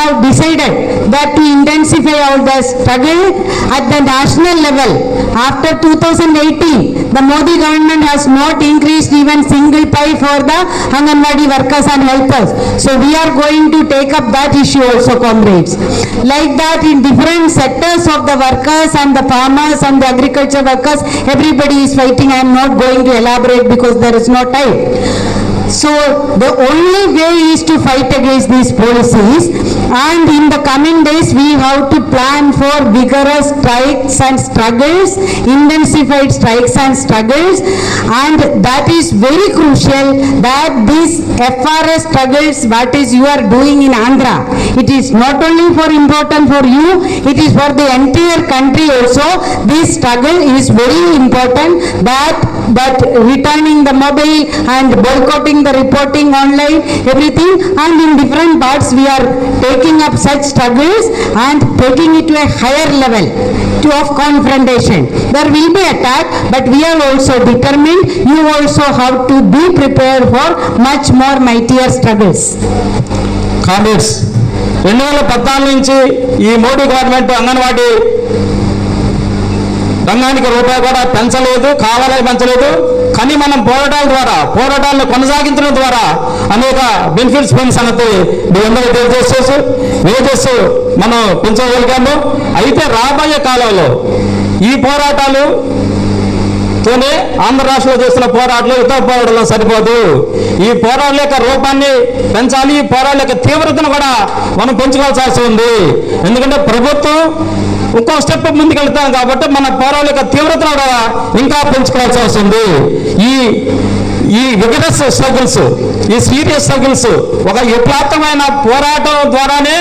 have decided that to intensify all the struggle at the national level. After 2018, the Modi government has not increased even single pie for the Anganwadi workers and helpers. So we are going to take up that issue also, comrades. Like that, in different sectors of the workers and the farmers and the agriculture workers, everybody is fighting. I am not going to elaborate because there is no time. So the only way is to fight against these policies, and in the coming days we have to plan for vigorous strikes and struggles, intensified strikes and struggles, and that is very crucial that these FRS struggles, what is you are doing in Andhra, it is not only for important for you, it is for the entire country also. This struggle is very important, that returning the mobile and boycotting the reporting online, everything, and in different parts we are taking up such struggles and taking it to a higher level of confrontation. There will be attack, but we are also determined. You also have to be prepared for much more mightier struggles. Comrades, 2014 నుంచి ఈ Modi government anganwadi రంగానికి రూపాయి కూడా పెంచలేదు, కావాలని పెంచలేదు. కానీ మనం పోరాటాలను కొనసాగించడం ద్వారా అనేక బెనిఫిట్స్ సంగతి మీ అందరూ వేజెస్ మనం పెంచగలిగాము. అయితే రాబోయే కాలంలో ఈ పోరాటాలుతోనే ఆంధ్ర రాష్ట్రంలో చేస్తున్న పోరాటాలు ఇతర పోరాటాలు సరిపోదు. ఈ పోరాటాల యొక్క రూపాన్ని పెంచాలి, ఈ పోరాటాల యొక్క తీవ్రతను కూడా మనం పెంచుకోవాల్సి ఉంది. ఎందుకంటే ప్రభుత్వం ఇంకో స్టెప్ ముందుకు వెళ్తాం కాబట్టి మన పోరాటాల యొక్క తీవ్రతను కూడా ఇంకా పెంచుకోవాల్సి వస్తుంది. ఈ విగరస్ స్ట్రగుల్స్, ఈ సీరియస్ స్ట్రగుల్స్, ఒక విప్లవాత్మకమైన పోరాటం ద్వారానే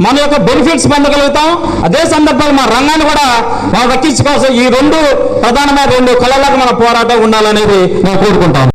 మన యొక్క బెనిఫిట్స్ పొందగలుగుతాం. అదే సందర్భంలో మన రంగాన్ని కూడా మనం రక్షించుకోవాల్సి, ఈ రెండు ప్రధానమైన రెండు కళలకు మన పోరాటం ఉండాలనేది నేను కోరుకుంటాను.